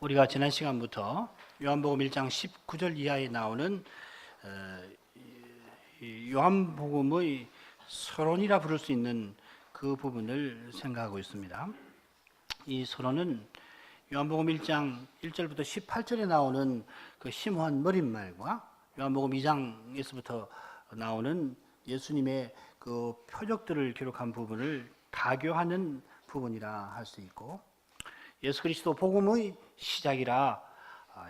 우리가 지난 시간부터 요한복음 1장 19절 이하에 나오는 요한복음의 서론이라 부를 수 있는 그 부분을 생각하고 있습니다. 이 서론은 요한복음 1장 1절부터 18절에 나오는 그 심오한 머릿말과 요한복음 2장에서부터 나오는 예수님의 그 표적들을 기록한 부분을 다교하는 부분이라 할 수 있고, 예수 그리스도 복음의 시작이라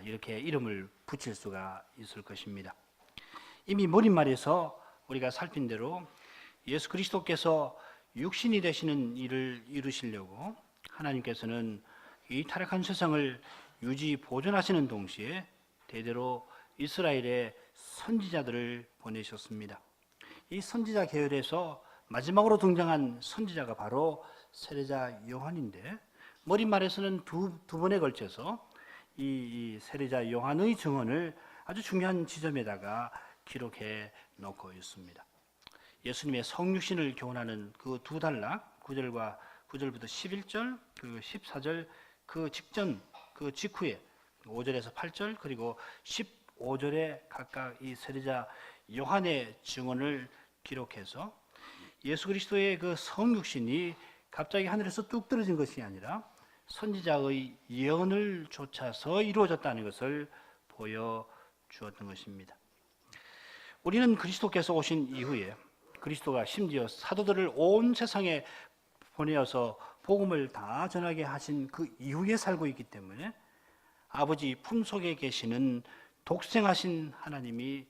이렇게 이름을 붙일 수가 있을 것입니다. 이미 머릿말에서 우리가 살핀 대로 예수 그리스도께서 육신이 되시는 일을 이루시려고 하나님께서는 이 타락한 세상을 유지 보존하시는 동시에 대대로 이스라엘의 선지자들을 보내셨습니다. 이 선지자 계열에서 마지막으로 등장한 선지자가 바로 세례자 요한인데, 머릿말에서는 두 번에 걸쳐서 이 세례자 요한의 증언을 아주 중요한 지점에다가 기록해 놓고 있습니다. 예수님의 성육신을 교훈하는 그 두 단락 9절과 9절부터 11절 그리고 14절 그 직전 그 직후에 5절에서 8절 그리고 15절에 각각 이 세례자 요한의 증언을 기록해서 예수 그리스도의 그 성육신이 갑자기 하늘에서 뚝 떨어진 것이 아니라 선지자의 예언을 좇아서 이루어졌다는 것을 보여주었던 것입니다. 우리는 그리스도께서 오신 이후에 그리스도가 심지어 사도들을 온 세상에 보내어서 복음을 다 전하게 하신 그 이후에 살고 있기 때문에 아버지 품속에 계시는 독생하신 하나님이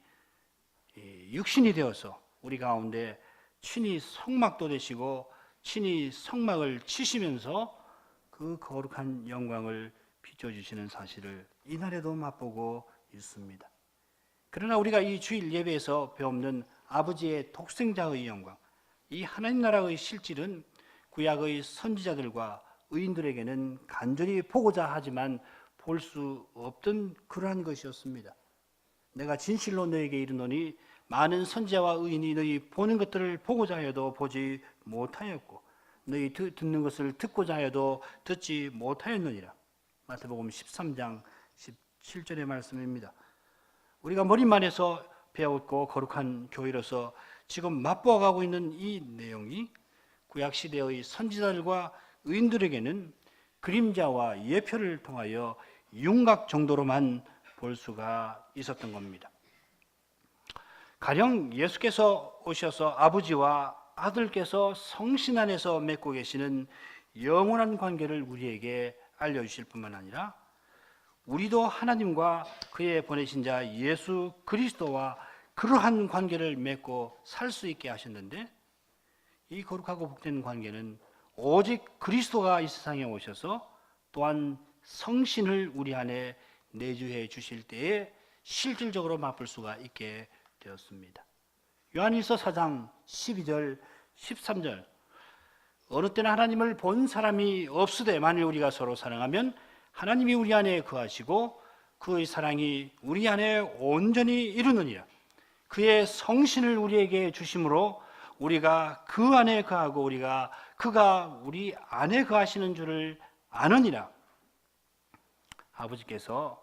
육신이 되어서 우리 가운데 친히 성막도 되시고 친히 성막을 치시면서 그 거룩한 영광을 비춰주시는 사실을 이날에도 맛보고 있습니다. 그러나 우리가 이 주일 예배에서 배우는 아버지의 독생자의 영광, 이 하나님 나라의 실질은 구약의 선지자들과 의인들에게는 간절히 보고자 하지만 볼 수 없던 그러한 것이었습니다. 내가 진실로 너에게 이르노니 많은 선지자와 의인이 너희 보는 것들을 보고자 하여도 보지 못하였고 너희 듣는 것을 듣고자 하여도 듣지 못하였느니라. 마태복음 13장 17절의 말씀입니다. 우리가 머릿말에서 배웠고 거룩한 교회로서 지금 맛보아가고 있는 이 내용이 구약시대의 선지자들과 의인들에게는 그림자와 예표를 통하여 윤곽 정도로만 볼 수가 있었던 겁니다. 가령 예수께서 오셔서 아버지와 아들께서 성신 안에서 맺고 계시는 영원한 관계를 우리에게 알려주실 뿐만 아니라 우리도 하나님과 그의 보내신 자 예수 그리스도와 그러한 관계를 맺고 살 수 있게 하셨는데, 이 거룩하고 복된 관계는 오직 그리스도가 이 세상에 오셔서 또한 성신을 우리 안에 내주해 주실 때에 실질적으로 맛볼 수가 있게 되었습니다. 요한일서 4장 12절 13절 어느 때나 하나님을 본 사람이 없으되 만일 우리가 서로 사랑하면 하나님이 우리 안에 거하시고 그의 사랑이 우리 안에 온전히 이루느니라. 그의 성신을 우리에게 주심으로 우리가 그 안에 거하고 그가 우리 안에 거하시는 줄을 아느니라. 아버지께서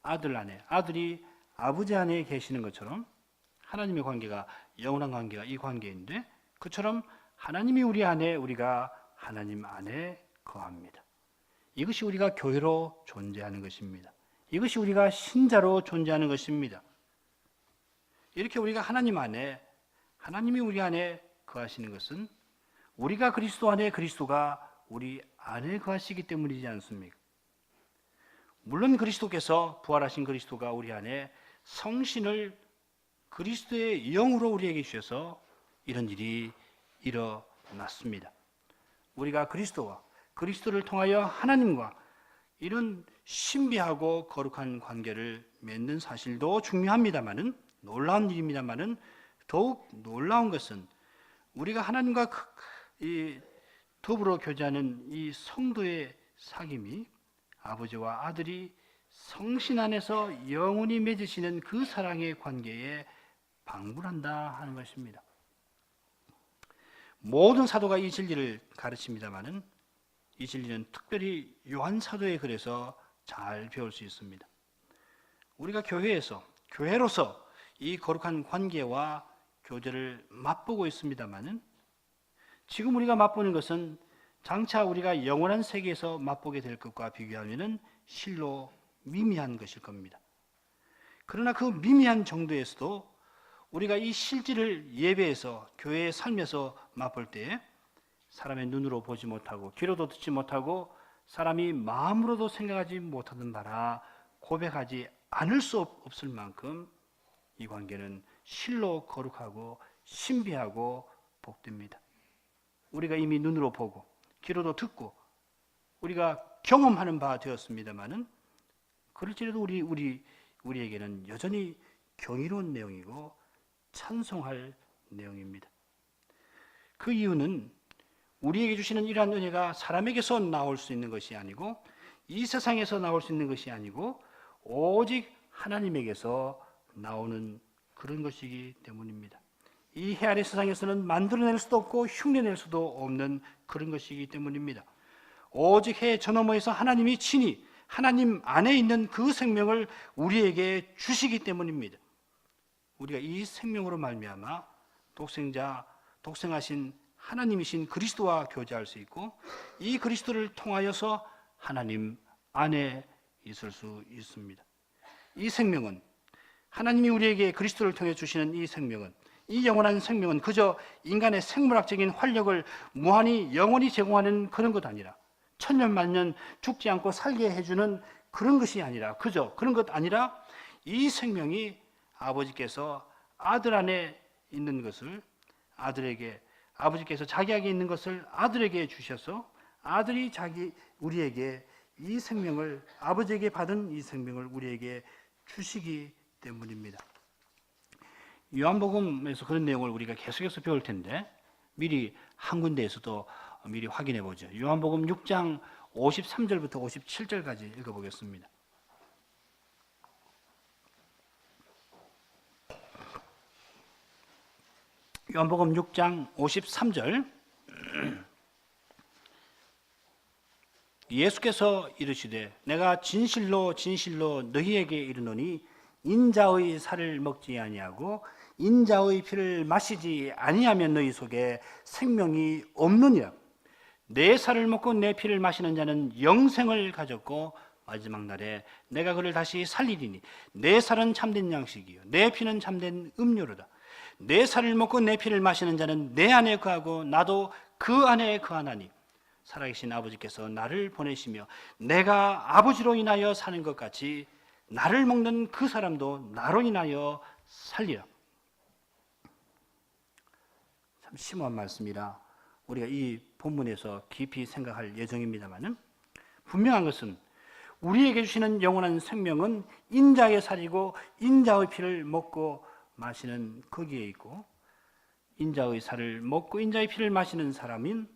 아들 안에, 아들이 아버지 안에 계시는 것처럼 하나님의 관계가 영원한 관계가 이 관계인데, 그처럼 하나님이 우리 안에, 우리가 하나님 안에 거합니다. 이것이 우리가 교회로 존재하는 것입니다. 이것이 우리가 신자로 존재하는 것입니다. 이렇게 우리가 하나님 안에, 하나님이 우리 안에 거하시는 것은 우리가 그리스도 안에, 그리스도가 우리 안에 거하시기 때문이지 않습니까? 물론 그리스도께서, 부활하신 그리스도가 우리 안에 성신을 그리스도의 영으로 우리에게 주셔서 이런 일이 일어났습니다. 우리가 그리스도와 그리스도를 통하여 하나님과 이런 신비하고 거룩한 관계를 맺는 사실도 중요합니다마는, 놀라운 일입니다마는, 더욱 놀라운 것은 우리가 하나님과 더불어 교제하는 이 성도의 사귐이 아버지와 아들이 성신 안에서 영원히 맺으시는 그 사랑의 관계에 방불한다 하는 것입니다. 모든 사도가 이 진리를 가르칩니다마는 이 진리는 특별히 요한 사도의 글에서 잘 배울 수 있습니다. 우리가 교회로서 이 거룩한 관계와 교제를 맛보고 있습니다만은 지금 우리가 맛보는 것은 장차 우리가 영원한 세계에서 맛보게 될 것과 비교하면은 실로 미미한 것일 겁니다. 그러나 그 미미한 정도에서도 우리가 이 실질을 예배에서 교회의 삶에서 맛볼 때에 사람의 눈으로 보지 못하고 귀로도 듣지 못하고 사람이 마음으로도 생각하지 못하던 바라 고백하지 않을 수 없을 만큼 이 관계는 실로 거룩하고 신비하고 복됩니다. 우리가 이미 눈으로 보고 귀로도 듣고 우리가 경험하는 바 되었습니다마는 그럴지라도 우리에게는 여전히 경이로운 내용이고 찬송할 내용입니다. 그 이유는 우리에게 주시는 이러한 은혜가 사람에게서 나올 수 있는 것이 아니고 이 세상에서 나올 수 있는 것이 아니고 오직 하나님에게서 나오는 그런 것이기 때문입니다. 이 해 아래 세상에서는 만들어낼 수도 없고 흉내낼 수도 없는 그런 것이기 때문입니다. 오직 해 저 너머에서 하나님이 친히 하나님 안에 있는 그 생명을 우리에게 주시기 때문입니다. 우리가 이 생명으로 말미암아 독생하신 하나님이신 그리스도와 교제할 수 있고 이 그리스도를 통하여서 하나님 안에 있을 수 있습니다. 이 생명은 하나님이 우리에게 그리스도를 통해 주시는 이 생명은 이 영원한 생명은 그저 인간의 생물학적인 활력을 무한히 영원히 제공하는 그런 것 아니라 천년만년 죽지 않고 살게 해주는 그런 것이 아니라 그저 그런 것 아니라 이 생명이 아버지께서 아들 안에 있는 것을 아버지께서 자기에게 있는 것을 아들에게 주셔서 아들이 우리에게 이 생명을 아버지에게 받은 이 생명을 우리에게 주시기 때문입니다. 요한복음에서 그런 내용을 우리가 계속해서 배울 텐데 미리 한 군데에서도 미리 확인해 보죠. 요한복음 6장 53절부터 57절까지 읽어보겠습니다. 요한복음 6장 53절 예수께서 이르시되 내가 진실로 진실로 너희에게 이르노니 인자의 살을 먹지 아니하고 인자의 피를 마시지 아니하면 너희 속에 생명이 없느니라. 내 살을 먹고 내 피를 마시는 자는 영생을 가졌고 마지막 날에 내가 그를 다시 살리리니 내 살은 참된 양식이요 내 피는 참된 음료로다. 내 살을 먹고 내 피를 마시는 자는 내 안에 거하고 나도 그 안에 거하나니 살아계신 아버지께서 나를 보내시며 내가 아버지로 인하여 사는 것 같이 나를 먹는 그 사람도 나로 인하여 살리라. 참 심오한 말씀이라 우리가 이 본문에서 깊이 생각할 예정입니다만은 분명한 것은 우리에게 주시는 영원한 생명은 인자의 살이고 인자의 피를 먹고 마시는 거기에 있고 인자의 살을 먹고 인자의 피를 마시는 사람인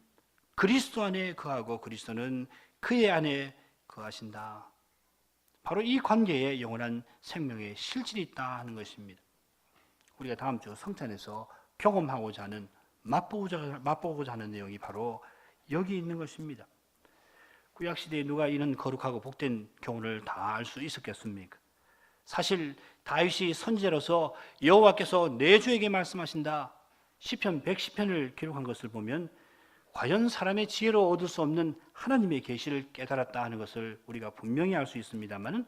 그리스도 안에 거하고 그리스도는 그의 안에 거하신다. 바로 이 관계에 영원한 생명의 실질이 있다 하는 것입니다. 우리가 다음 주 성찬에서 경험하고자 하는 맛보고자 하는 내용이 바로 여기 있는 것입니다. 구약시대에 누가 이런 거룩하고 복된 교훈을 다 알 수 있었겠습니까? 사실 다윗이 선지자로서 여호와께서 내 주에게 말씀하신다 시편 110편을 기록한 것을 보면 과연 사람의 지혜로 얻을 수 없는 하나님의 계시를 깨달았다 하는 것을 우리가 분명히 알 수 있습니다만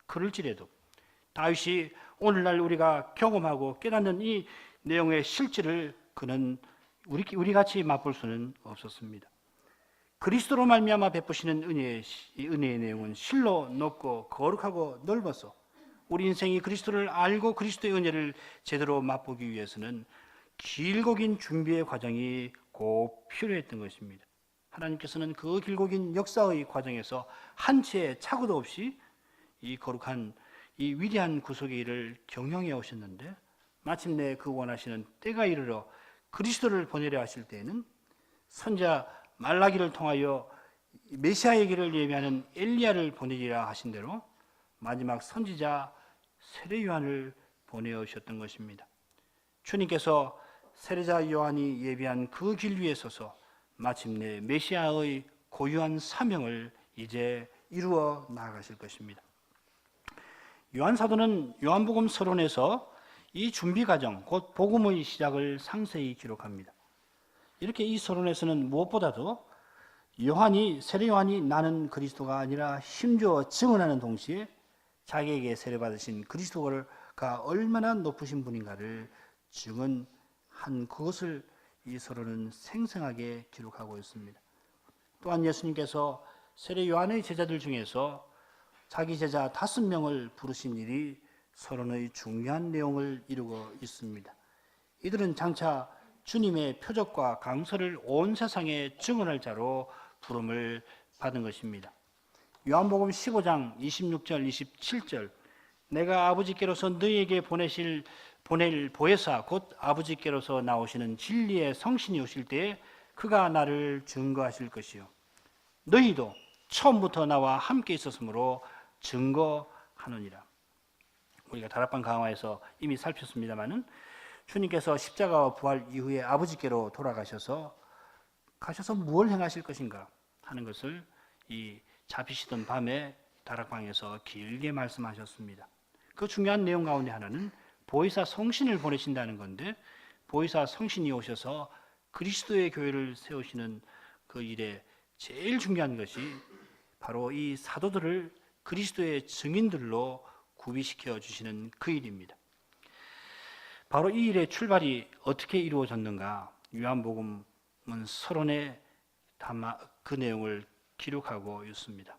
그럴지라도 다윗이 오늘날 우리가 경험하고 깨닫는 이 내용의 실질을 그는 우리같이 맛볼 수는 없었습니다. 그리스도로 말미암아 베푸시는 은혜의 내용은 실로 높고 거룩하고 넓어서 우리 인생이 그리스도를 알고 그리스도의 은혜를 제대로 맛보기 위해서는 길고 긴 준비의 과정이 꼭 필요했던 것입니다. 하나님께서는 그 길고 긴 역사의 과정에서 한 채의 착오도 없이 이 거룩한 이 위대한 구속의 일을 경영해 오셨는데 마침내 그 원하시는 때가 이르러 그리스도를 보내려 하실 때에는 선지자 말라기를 통하여 메시아에게를 예비하는 엘리야를 보내리라 하신 대로 마지막 선지자 세례 요한을 보내오셨던 것입니다. 주님께서 세례자 요한이 예비한 그 길 위에 서서 마침내 메시아의 고유한 사명을 이제 이루어 나아가실 것입니다. 요한 사도는 요한복음 서론에서 이 준비 과정, 곧 복음의 시작을 상세히 기록합니다. 이렇게 이 서론에서는 무엇보다도 세례 요한이 나는 그리스도가 아니라 힘주어 증언하는 동시에 자기에게 세례받으신 그리스도가 얼마나 높으신 분인가를 증언한 그것을 이 서론은 생생하게 기록하고 있습니다. 또한 예수님께서 세례 요한의 제자들 중에서 자기 제자 5명을 부르신 일이 서론의 중요한 내용을 이루고 있습니다. 이들은 장차 주님의 표적과 강서를 온 세상에 증언할 자로 부름을 받은 것입니다. 요한복음 15장 26절 27절 내가 아버지께로서 너희에게 보낼 보혜사 곧 아버지께로서 나오시는 진리의 성신이 오실 때에 그가 나를 증거하실 것이요 너희도 처음부터 나와 함께 있었으므로 증거하느니라. 우리가 다락방 강화에서 이미 살폈습니다마는 주님께서 십자가와 부활 이후에 아버지께로 돌아가셔서 무엇을 행하실 것인가 하는 것을 이 잡히시던 밤에 다락방에서 길게 말씀하셨습니다. 그 중요한 내용 가운데 하나는 보혜사 성신을 보내신다는 건데 보혜사 성신이 오셔서 그리스도의 교회를 세우시는 그 일에 제일 중요한 것이 바로 이 사도들을 그리스도의 증인들로 구비시켜 주시는 그 일입니다. 바로 이 일의 출발이 어떻게 이루어졌는가? 요한복음은 서론에 그 내용을 기록하고 있습니다.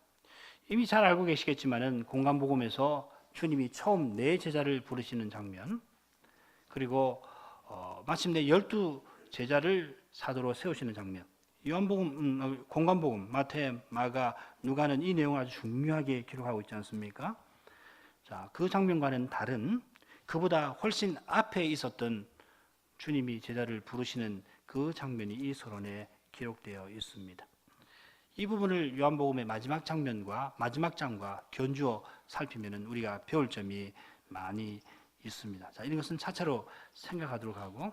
이미 잘 알고 계시겠지만은 공간복음에서 주님이 처음 네 제자를 부르시는 장면, 그리고 마침내 12 제자를 사도로 세우시는 장면. 요한복음, 공간복음, 마태, 마가, 누가는 이 내용을 아주 중요하게 기록하고 있지 않습니까? 자, 그 장면과는 다른 그보다 훨씬 앞에 있었던 주님이 제자를 부르시는 그 장면이 이 서론에 기록되어 있습니다. 이 부분을 요한복음의 마지막 장면과 마지막 장과 견주어 살피면 우리가 배울 점이 많이 있습니다. 자, 이런 것은 차차로 생각하도록 하고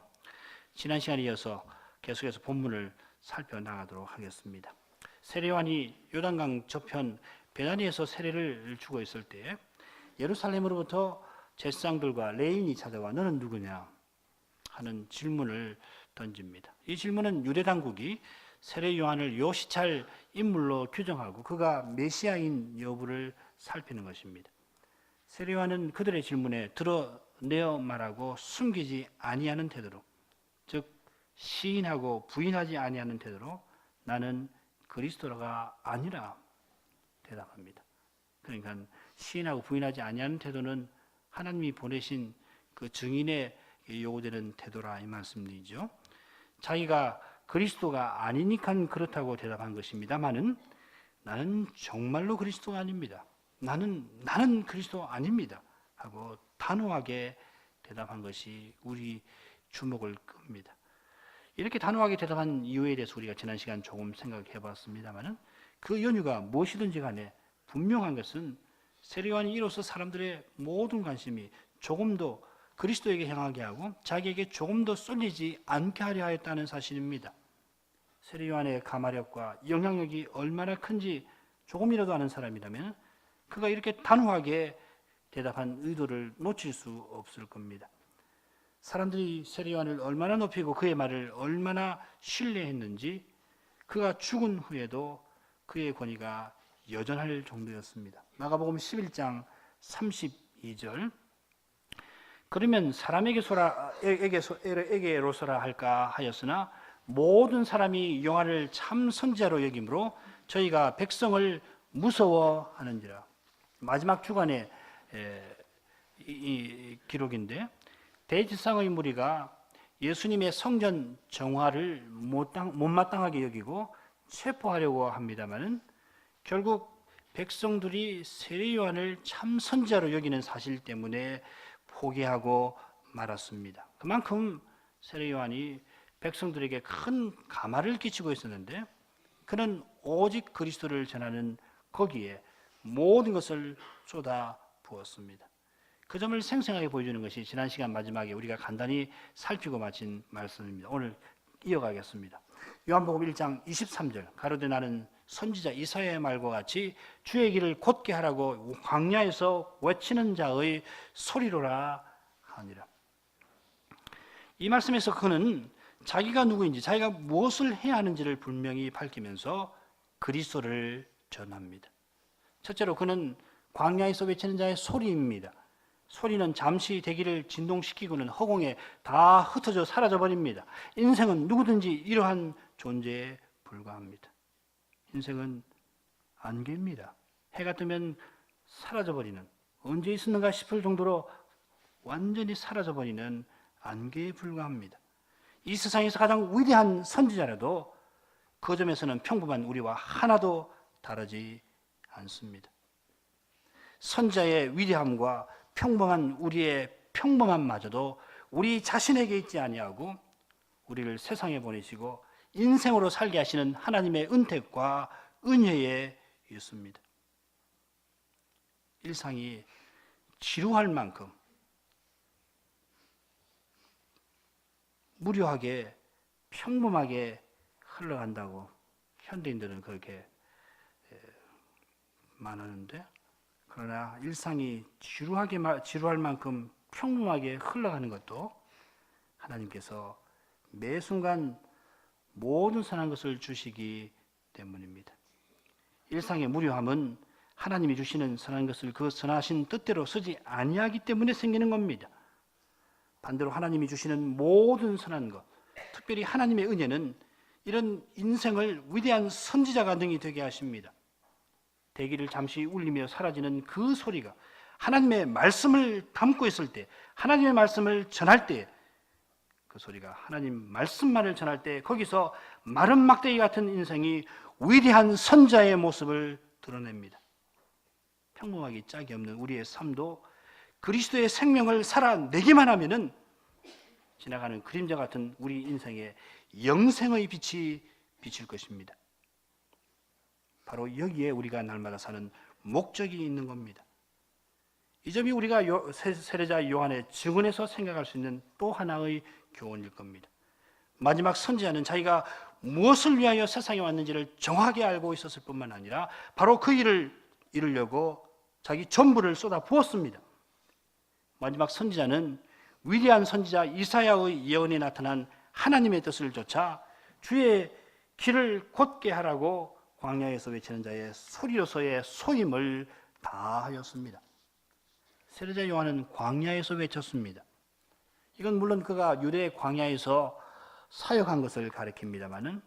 지난 시간에 이어서 계속해서 본문을 살펴나가도록 하겠습니다. 세례 요한이 요단강 저편 베다니에서 세례를 주고 있을 때 예루살렘으로부터 제사장들과 레위인이 찾아와 너는 누구냐 하는 질문을 던집니다. 이 질문은 유대 당국이 세례 요한을 요시찰 인물로 규정하고 그가 메시아인 여부를 살피는 것입니다. 세례 요한은 그들의 질문에 드러내어 말하고 숨기지 아니하는 태도로, 즉 시인하고 부인하지 아니하는 태도로 나는 그리스도가 아니라 대답합니다. 그러니까 시인하고 부인하지 아니하는 태도는 하나님이 보내신 그 증인의 요구되는 태도라 이 말씀이죠. 자기가 그리스도가 아니니까 그렇다고 대답한 것입니다만은 나는 정말로 그리스도가 아닙니다. 나는 그리스도 아닙니다 하고 단호하게 대답한 것이 우리 주목을 끕니다. 이렇게 단호하게 대답한 이유에 대해서 우리가 지난 시간 조금 생각해 봤습니다만은 그 연유가 무엇이든지 간에 분명한 것은 세례 요한이 이로써 사람들의 모든 관심이 조금 더 그리스도에게 향하게 하고 자기에게 조금 더 쏠리지 않게 하려 하였다는 사실입니다. 세례 요한의 가마력과 영향력이 얼마나 큰지 조금이라도 아는 사람이라면 그가 이렇게 단호하게 대답한 의도를 놓칠 수 없을 겁니다. 사람들이 세례 요한을 얼마나 높이고 그의 말을 얼마나 신뢰했는지 그가 죽은 후에도 그의 권위가 여전할 정도였습니다. 마가복음 11장 32절 그러면 사람에게로서라 할까 하였으나 모든 사람이 요한을 참 선지자로 여김으로 저희가 백성을 무서워하는지라. 마지막 주간의 이 기록인데 대지상의 무리가 예수님의 성전 정화를 못마땅하게 여기고 체포하려고 합니다마는 결국 백성들이 세례 요한을 참 선지자로 여기는 사실 때문에 포기하고 말았습니다. 그만큼 세례 요한이 백성들에게 큰 가마를 끼치고 있었는데 그는 오직 그리스도를 전하는 거기에 모든 것을 쏟아 부었습니다. 그 점을 생생하게 보여주는 것이 지난 시간 마지막에 우리가 간단히 살피고 마친 말씀입니다. 오늘 이어가겠습니다. 요한복음 1장 23절 가로되 나는 선지자 이사야의 말과 같이 주의 길을 곧게 하라고 광야에서 외치는 자의 소리로라 하니라. 이 말씀에서 그는 자기가 누구인지, 자기가 무엇을 해야 하는지를 분명히 밝히면서 그리스도를 전합니다. 첫째로 그는 광야에서 외치는 자의 소리입니다. 소리는 잠시 대기를 진동시키고는 허공에 다 흩어져 사라져버립니다. 인생은 누구든지 이러한 존재에 불과합니다. 인생은 안개입니다. 해가 뜨면 사라져버리는, 언제 있었는가 싶을 정도로 완전히 사라져버리는 안개에 불과합니다. 이 세상에서 가장 위대한 선지자라도 그 점에서는 평범한 우리와 하나도 다르지 않습니다. 선지자의 위대함과 평범한 우리의 평범함마저도 우리 자신에게 있지 아니하고 우리를 세상에 보내시고 인생으로 살게 하시는 하나님의 은택과 은혜에 있습니다. 일상이 지루할 만큼 무료하게 평범하게 흘러간다고 현대인들은 그렇게 말하는데, 그러나 일상이 지루할 만큼 평범하게 흘러가는 것도 하나님께서 매 순간 모든 선한 것을 주시기 때문입니다. 일상의 무료함은 하나님이 주시는 선한 것을 그 선하신 뜻대로 쓰지 아니하기 때문에 생기는 겁니다. 반대로 하나님이 주시는 모든 선한 것, 특별히 하나님의 은혜는 이런 인생을 위대한 선지자가 능히 되게 하십니다. 대기를 잠시 울리며 사라지는 그 소리가 하나님의 말씀을 담고 있을 때, 하나님의 말씀을 전할 때, 그 소리가 하나님 말씀만을 전할 때 거기서 마른 막대기 같은 인생이 위대한 선자의 모습을 드러냅니다. 평범하기 짝이 없는 우리의 삶도 그리스도의 생명을 살아내기만 하면은 지나가는 그림자 같은 우리 인생에 영생의 빛이 비칠 것입니다. 바로 여기에 우리가 날마다 사는 목적이 있는 겁니다. 이 점이 우리가 세례자 요한의 증언에서 생각할 수 있는 또 하나의 교훈일 겁니다. 마지막 선지자는 자기가 무엇을 위하여 세상에 왔는지를 정확하게 알고 있었을 뿐만 아니라 바로 그 일을 이루려고 자기 전부를 쏟아 부었습니다. 마지막 선지자는 위대한 선지자 이사야의 예언에 나타난 하나님의 뜻을 좇아 주의 길을 곧게 하라고 광야에서 외치는 자의 소리로서의 소임을 다하였습니다. 세례자 요한은 광야에서 외쳤습니다. 이건 물론 그가 유대 광야에서 사역한 것을 가리킵니다마는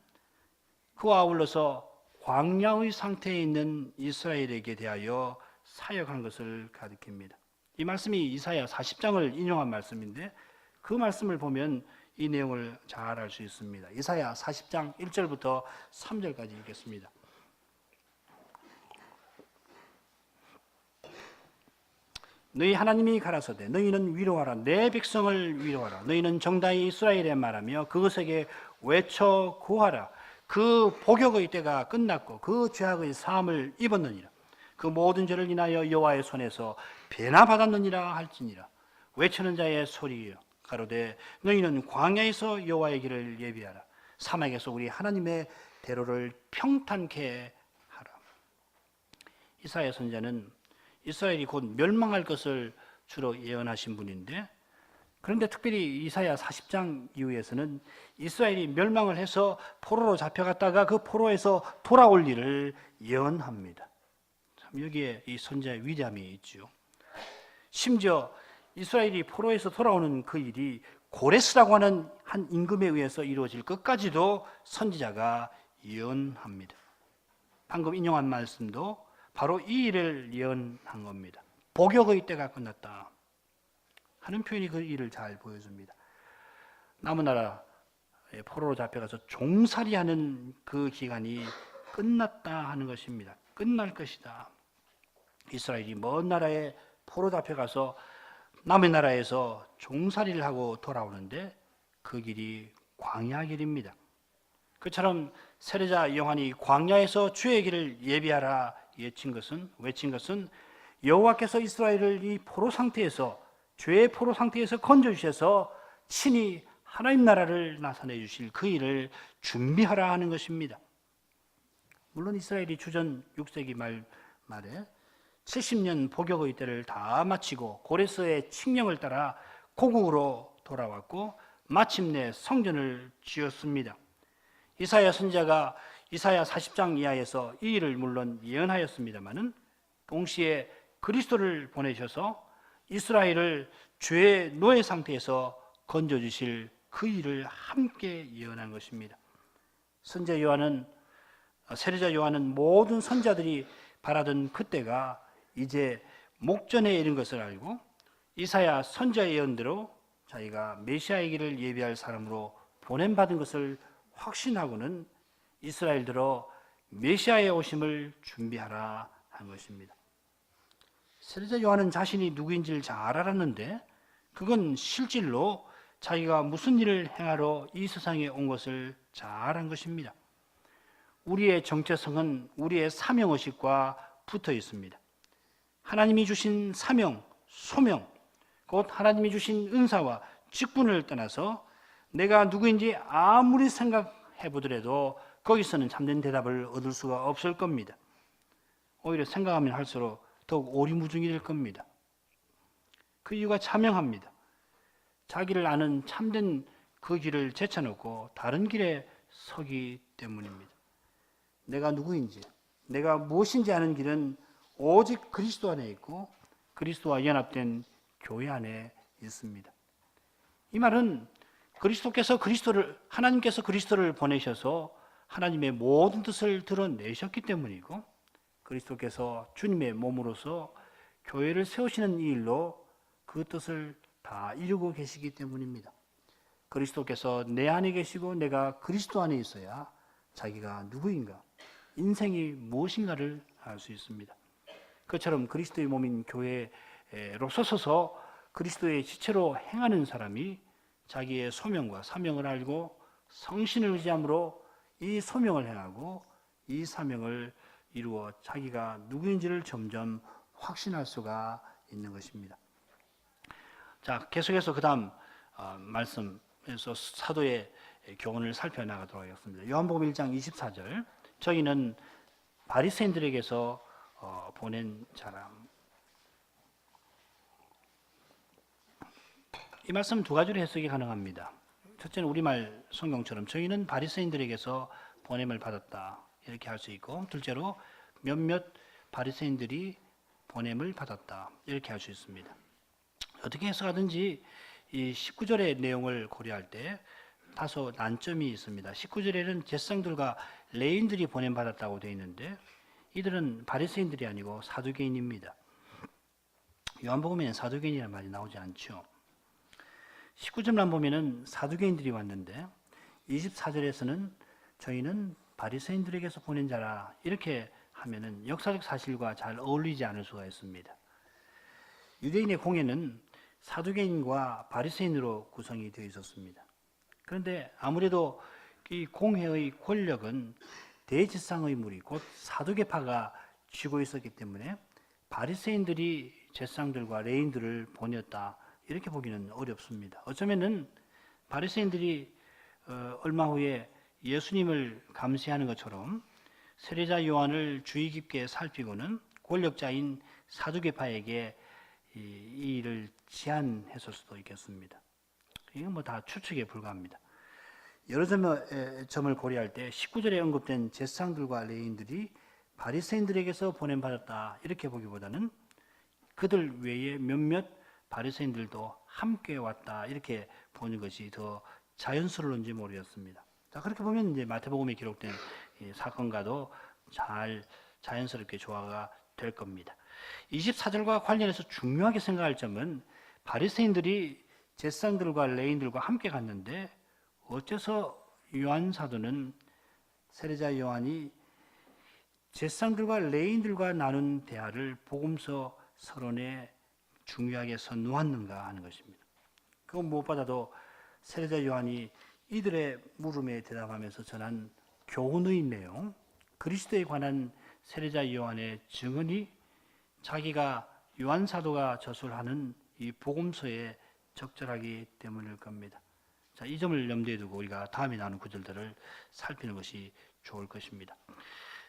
그와 아울러서 광야의 상태에 있는 이스라엘에게 대하여 사역한 것을 가리킵니다. 이 말씀이 이사야 40장을 인용한 말씀인데 그 말씀을 보면 이 내용을 잘 알 수 있습니다. 이사야 40장 1절부터 3절까지 읽겠습니다. 너희 하나님이 가라사대 너희는 위로하라 내 백성을 위로하라 너희는 정당히 이스라엘에 말하며 그것에게 외쳐 구하라 그 복역의 때가 끝났고 그 죄악의 사함을 입었느니라 그 모든 죄를 인하여 여호와의 손에서 배나 받았느니라 할지니라 외치는 자의 소리여 가로되 너희는 광야에서 여호와의 길을 예비하라 사막에서 우리 하나님의 대로를 평탄케 하라. 이사야 선지자는 이스라엘이 곧 멸망할 것을 주로 예언하신 분인데, 그런데 특별히 이사야 40장 이후에서는 이스라엘이 멸망을 해서 포로로 잡혀갔다가 그 포로에서 돌아올 일을 예언합니다. 참 여기에 이 선지자의 위대함이 있죠. 심지어 이스라엘이 포로에서 돌아오는 그 일이 고레스라고 하는 한 임금에 의해서 이루어질 것까지도 선지자가 예언합니다. 방금 인용한 말씀도 바로 이 일을 예언한 겁니다. 복역의 때가 끝났다 하는 표현이 그 일을 잘 보여줍니다. 남은 나라에 포로로 잡혀가서 종살이하는 그 기간이 끝났다 하는 것입니다. 끝날 것이다. 이스라엘이 먼 나라에 포로 잡혀가서 남의 나라에서 종살이를 하고 돌아오는데 그 길이 광야 길입니다. 그처럼 세례자 요한이 광야에서 주의 길을 예비하라 외친 것은 여호와께서 이스라엘을 이 포로 상태에서 죄의 포로 상태에서 건져주셔서 친히 하나님 나라를 나타내 주실 그 일을 준비하라 하는 것입니다. 물론 이스라엘이 주전 6세기 말에 70년 복역의 때를 다 마치고 고레스의 칙령을 따라 고국으로 돌아왔고 마침내 성전을 지었습니다. 이사야 선지자가 이사야 40장 이하에서 이 일을 물론 예언하였습니다마는 동시에 그리스도를 보내셔서 이스라엘을 죄의 노예 상태에서 건져주실 그 일을 함께 예언한 것입니다. 선지자 요한은 세례자 요한은 모든 선자들이 바라던 그때가 이제 목전에 이른 것을 알고 이사야 선지자의 예언대로 자기가 메시아의 길을 예비할 사람으로 보냄받은 것을 확신하고는 이스라엘들어 메시아의 오심을 준비하라 한 것입니다. 세례자 요한은 자신이 누구인지를 잘 알았는데 그건 실질로 자기가 무슨 일을 행하러 이 세상에 온 것을 잘 한 것입니다. 우리의 정체성은 우리의 사명의식과 붙어 있습니다. 하나님이 주신 사명, 소명, 곧 하나님이 주신 은사와 직분을 떠나서 내가 누구인지 아무리 생각해 보더라도 거기서는 참된 대답을 얻을 수가 없을 겁니다. 오히려 생각하면 할수록 더욱 오리무중이 될 겁니다. 그 이유가 자명합니다. 자기를 아는 참된 그 길을 제쳐놓고 다른 길에 서기 때문입니다. 내가 누구인지, 내가 무엇인지 아는 길은 오직 그리스도 안에 있고 그리스도와 연합된 교회 안에 있습니다. 이 말은 하나님께서 그리스도를 보내셔서 하나님의 모든 뜻을 드러내셨기 때문이고 그리스도께서 주님의 몸으로서 교회를 세우시는 이 일로 그 뜻을 다 이루고 계시기 때문입니다. 그리스도께서 내 안에 계시고 내가 그리스도 안에 있어야 자기가 누구인가, 인생이 무엇인가를 알 수 있습니다. 그처럼 그리스도의 몸인 교회로 서서 그리스도의 지체로 행하는 사람이 자기의 소명과 사명을 알고 성신을 의지함으로 이 소명을 행하고 이 사명을 이루어 자기가 누구인지를 점점 확신할 수가 있는 것입니다. 자, 계속해서 그 다음 말씀에서 사도의 교훈을 살펴나가도록 하겠습니다. 요한복음 1장 24절, 저희는 바리새인들에게서 보낸 자람. 이 말씀 두 가지로 해석이 가능합니다. 첫째는 우리말 성경처럼 저희는 바리새인들에게서 보냄을 받았다 이렇게 할 수 있고, 둘째로 몇몇 바리새인들이 보냄을 받았다 이렇게 할 수 있습니다. 어떻게 해석하든지 이 19절의 내용을 고려할 때 다소 난점이 있습니다. 19절에는 제사장들과 레인들이 보냄받았다고 되어 있는데 이들은 바리새인들이 아니고 사두개인입니다. 요한복음에는 사두개인이라는 말이 나오지 않죠. 19절만 보면은 사두개인들이 왔는데 24절에서는 저희는 바리새인들에게서 보낸 자라 이렇게 하면은 역사적 사실과 잘 어울리지 않을 수가 있습니다. 유대인의 공예는 사두개인과 바리새인으로 구성이 되어 있었습니다. 그런데 아무래도 이 공회의 권력은 대제사장의 무리 곧 사두개파가 쥐고 있었기 때문에 바리새인들이 제사장들과 레인들을 보냈다 이렇게 보기는 어렵습니다. 어쩌면은 바리새인들이 얼마 후에 예수님을 감시하는 것처럼 세례자 요한을 주의 깊게 살피고는 권력자인 사두개파에게 이 일을 제안했을 수도 있겠습니다. 이건 뭐 다 추측에 불과합니다. 여러 점을 고려할 때 19절에 언급된 제사장들과 레인들이 바리새인들에게서 보냄받았다 이렇게 보기보다는 그들 외에 몇몇 바리새인들도 함께 왔다 이렇게 보는 것이 더 자연스러운지 모르겠습니다. 자, 그렇게 보면 이제 마태복음에 기록된 이 사건과도 잘 자연스럽게 조화가 될 겁니다. 24절과 관련해서 중요하게 생각할 점은 바리새인들이 제사장들과 레인들과 함께 갔는데 어째서 요한 사도는 세례자 요한이 제사장들과 레인들과 나눈 대화를 복음서 서론에 중요하게 선놓았는가 하는 것입니다. 그건 무엇보다도 세례자 요한이 이들의 물음에 대답하면서 전한 교훈의 내용, 그리스도에 관한 세례자 요한의 증언이 자기가 요한 사도가 저술하는 이 복음서에 적절하기 때문일 겁니다. 자, 이 점을 염두에 두고 우리가 다음에 나오는 구절들을 살피는 것이 좋을 것입니다.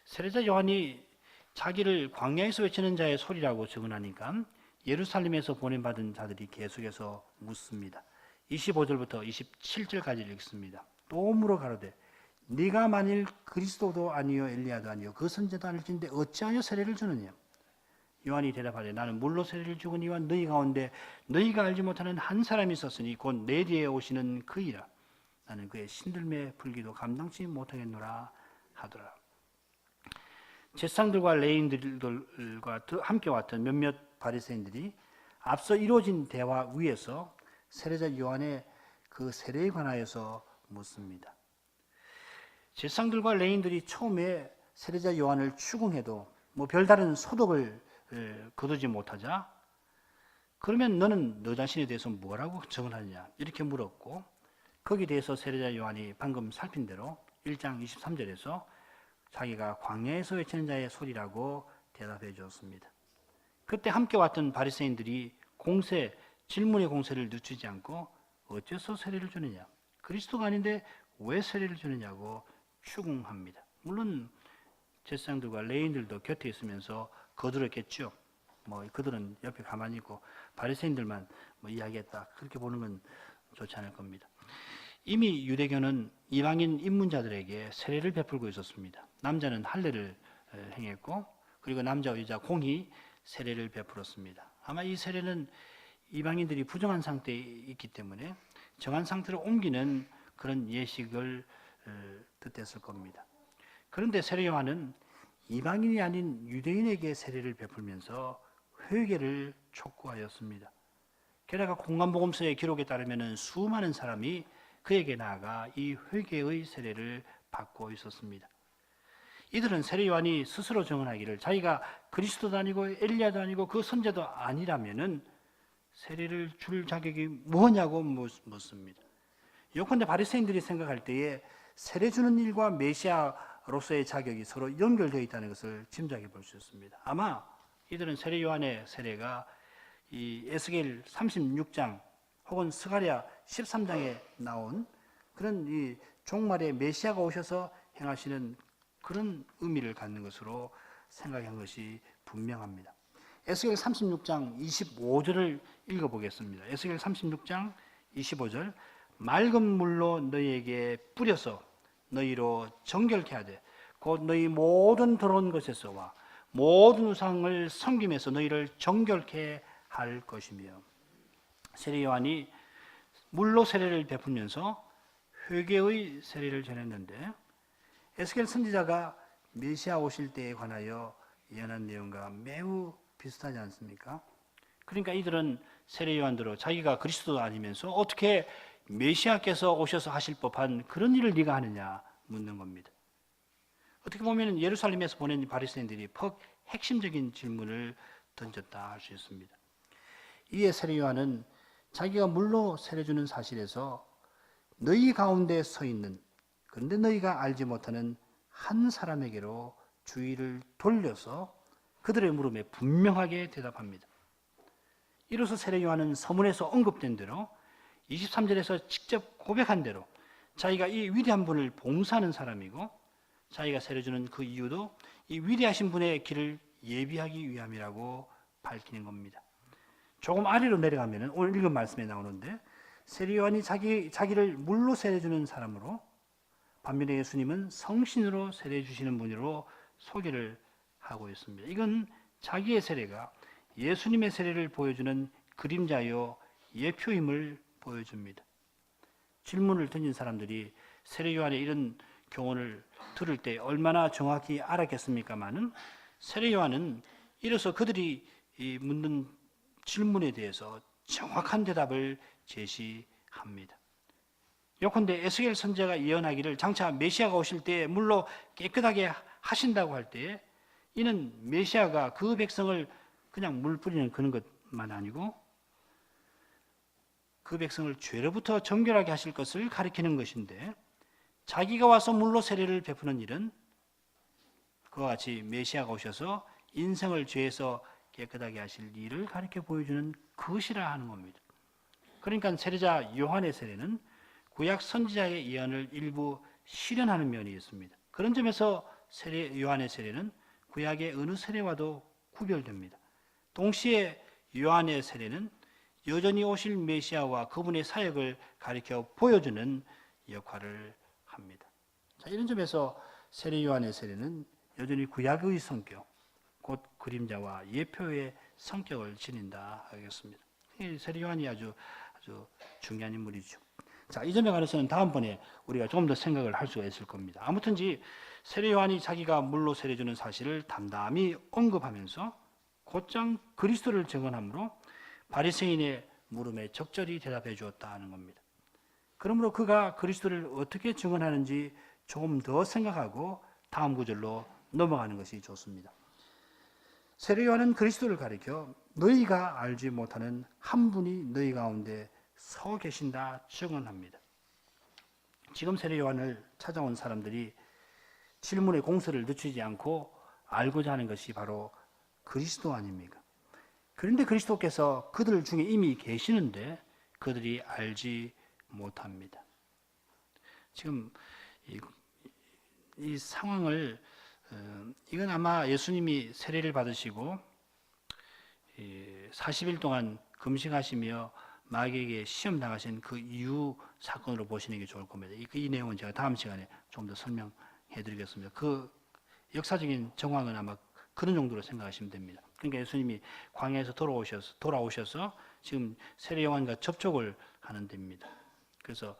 세례자 요한이 자기를 광야에서 외치는 자의 소리라고 증언하니까 예루살렘에서 보냄받은 자들이 계속해서 묻습니다. 25절부터 27절까지 읽습니다. 또 물어 가로되 네가 만일 그리스도도 아니요 엘리야도 아니요 그 선지자도 아닐진데 어찌하여 세례를 주느냐. 요한이 대답하되 나는 물로 세례를 주거니와 너희 가운데 너희가 알지 못하는 한 사람이 있었으니 곧 내 뒤에 오시는 그이라. 나는 그의 신들매 불기도 감당치 못하겠노라 하더라. 제사장들과 레위인들과 함께 왔던 몇몇 바리새인들이 앞서 이루어진 대화 위에서 세례자 요한의 그 세례에 관하여서 묻습니다. 제사장들과 레위인들이 처음에 세례자 요한을 추궁해도 별다른 소득을 거두지 못하자 그러면 너는 너 자신에 대해서 뭐라고 증언하느냐 이렇게 물었고, 거기에 대해서 세례자 요한이 방금 살핀 대로 1장 23절에서 자기가 광야에서 외치는 자의 소리라고 대답해 주었습니다. 그때 함께 왔던 바리새인들이 질문의 공세를 늦추지 않고 어째서 세례를 주느냐, 그리스도가 아닌데 왜 세례를 주느냐고 추궁합니다. 물론 제사장들과 레위인들도 곁에 있으면서 거들었겠죠. 그들은 옆에 가만히 있고 바리새인들만 이야기했다 그렇게 보는 건 좋지 않을 겁니다. 이미 유대교는 이방인 입문자들에게 세례를 베풀고 있었습니다. 남자는 할례를 행했고 그리고 남자와 여자 공히 세례를 베풀었습니다. 아마 이 세례는 이방인들이 부정한 상태에 있기 때문에 정한 상태로 옮기는 그런 예식을 뜻했을 겁니다. 그런데 세례 요한은 이방인이 아닌 유대인에게 세례를 베풀면서 회개를 촉구하였습니다. 게다가 공관복음서의 기록에 따르면 수많은 사람이 그에게 나아가 이 회개의 세례를 받고 있었습니다. 이들은 세례 요한이 스스로 증언하기를 자기가 그리스도도 아니고 엘리야도 아니고 그 선지자도 아니라면은 세례를 줄 자격이 뭐냐고 묻습니다. 요컨대 바리새인들이 생각할 때에 세례 주는 일과 메시아로서의 자격이 서로 연결되어 있다는 것을 짐작해 볼 수 있습니다. 아마 이들은 세례 요한의 세례가 이 에스겔 36장 혹은 스가랴 13장에 나온 그런 이 종말에 메시아가 오셔서 행하시는 그런 의미를 갖는 것으로 생각한 것이 분명합니다. 에스겔 36장 25절을 읽어보겠습니다. 에스겔 36장 25절 맑은 물로 너희에게 뿌려서 너희로 정결케 하되 곧 너희 모든 더러운 것에서와 모든 우상을 섬김에서 너희를 정결케 할 것이며. 세례 요한이 물로 세례를 베풀면서 회개의 세례를 전했는데 에스겔 선지자가 메시아 오실 때에 관하여 예언한 내용과 매우 비슷하지 않습니까? 그러니까 이들은 세례 요한대로 자기가 그리스도 아니면서 어떻게 메시아께서 오셔서 하실 법한 그런 일을 네가 하느냐 묻는 겁니다. 어떻게 보면 예루살렘에서 보낸 바리새인들이 핵심적인 질문을 던졌다 할 수 있습니다. 이에 세례 요한은 자기가 물로 세례 주는 사실에서 너희 가운데 서 있는, 그런데 너희가 알지 못하는 한 사람에게로 주의를 돌려서 그들의 물음에 분명하게 대답합니다. 이로써 세례 요한은 서문에서 언급된 대로 23절에서 직접 고백한 대로 자기가 이 위대한 분을 봉사하는 사람이고 자기가 세례 주는 그 이유도 이 위대하신 분의 길을 예비하기 위함이라고 밝히는 겁니다. 조금 아래로 내려가면 오늘 읽은 말씀에 나오는데 세례 요한이 자기를 물로 세례 주는 사람으로, 반면에 예수님은 성신으로 세례 주시는 분으로 소개를 하고 있습니다. 이건 자기의 세례가 예수님의 세례를 보여주는 그림자요 예표임을 보여줍니다. 질문을 던진 사람들이 세례 요한의 이런 교훈을 들을 때 얼마나 정확히 알았겠습니까마는 세례 요한은 이로써 그들이 묻는 질문에 대해서 정확한 대답을 제시합니다. 요컨대 에스겔 선지자가 예언하기를 장차 메시아가 오실 때 물로 깨끗하게 하신다고 할 때 이는 메시아가 그 백성을 그냥 물 뿌리는 그런 것만 아니고 그 백성을 죄로부터 정결하게 하실 것을 가리키는 것인데, 자기가 와서 물로 세례를 베푸는 일은 그와 같이 메시아가 오셔서 인생을 죄에서 깨끗하게 하실 일을 가리켜 보여주는 것이라 하는 겁니다. 그러니까 세례자 요한의 세례는 구약 선지자의 예언을 일부 실현하는 면이 있습니다. 그런 점에서 요한의 세례는 구약의 어느 세례와도 구별됩니다. 동시에 요한의 세례는 여전히 오실 메시아와 그분의 사역을 가리켜 보여주는 역할을 합니다. 자, 이런 점에서 세례 요한의 세례는 여전히 구약의 성격, 곧 그림자와 예표의 성격을 지닌다 하겠습니다. 세례 요한이 아주 중요한 인물이죠. 자, 이 점에 관해서는 다음번에 우리가 조금 더 생각을 할 수가 있을 겁니다. 아무튼지 세례 요한이 자기가 물로 세례 주는 사실을 담담히 언급하면서 곧장 그리스도를 증언함으로 바리새인의 물음에 적절히 대답해 주었다는 겁니다. 그러므로 그가 그리스도를 어떻게 증언하는지 조금 더 생각하고 다음 구절로 넘어가는 것이 좋습니다. 세례 요한은 그리스도를 가리켜 너희가 알지 못하는 한 분이 너희 가운데 서 계신다 증언합니다. 지금 세례 요한을 찾아온 사람들이 질문의 공서를 늦추지 않고 알고자 하는 것이 바로 그리스도 아닙니까? 그런데 그리스도께서 그들 중에 이미 계시는데 그들이 알지 못합니다. 지금 이 상황을 이건 아마 예수님이 세례를 받으시고 40일 동안 금식하시며 마귀에게 시험 당하신 그 이후 사건으로 보시는 게 좋을 겁니다. 이 내용은 제가 다음 시간에 좀 더 설명해 드리겠습니다. 그 역사적인 정황은 아마 그런 정도로 생각하시면 됩니다. 그러니까 예수님이 광야에서 돌아오셔서 지금 세례 요한과 접촉을 하는 데입니다. 그래서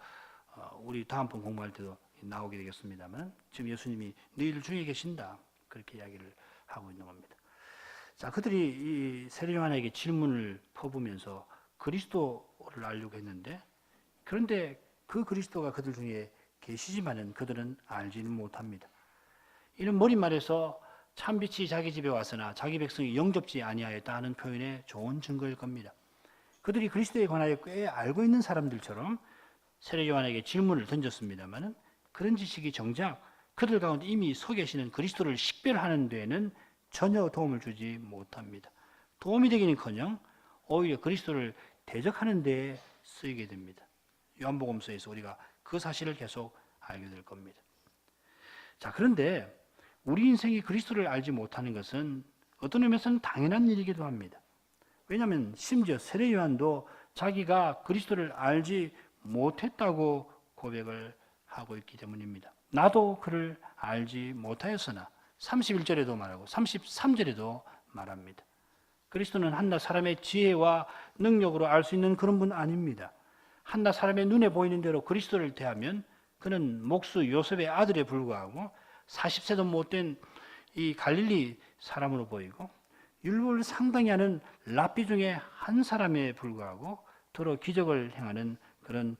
우리 다음번 공부할 때도 나오게 되겠습니다만 지금 예수님이 너희들 중에 계신다 그렇게 이야기를 하고 있는 겁니다. 자, 그들이 이 세례 요한에게 질문을 퍼부면서 그리스도를 알려고 했는데 그런데 그 그리스도가 그들 중에 계시지만은 그들은 알지는 못합니다. 이는 머리 말에서 참빛이 자기 집에 왔으나 자기 백성이 영접지 아니하였다 하는 표현의 좋은 증거일 겁니다. 그들이 그리스도에 관하여 꽤 알고 있는 사람들처럼 세례 요한에게 질문을 던졌습니다마는 그런 지식이 정작 그들 가운데 이미 서 계시는 그리스도를 식별하는 데에는 전혀 도움을 주지 못합니다. 도움이 되기는커녕 오히려 그리스도를 대적하는 데에 쓰이게 됩니다. 요한복음서에서 우리가 그 사실을 계속 알게 될 겁니다. 자, 그런데 우리 인생이 그리스도를 알지 못하는 것은 어떤 의미에서는 당연한 일이기도 합니다. 왜냐하면 심지어 세례 요한도 자기가 그리스도를 알지 못했다고 고백을 하고 있기 때문입니다. 나도 그를 알지 못하였으나 31절에도 말하고 33절에도 말합니다. 그리스도는 한낱 사람의 지혜와 능력으로 알 수 있는 그런 분 아닙니다. 한낱 사람의 눈에 보이는 대로 그리스도를 대하면 그는 목수 요셉의 아들에 불과하고 40세도 못된 이 갈릴리 사람으로 보이고 율법을 상당히 하는 랍비 중에 한 사람에 불과하고 더러 기적을 행하는 그런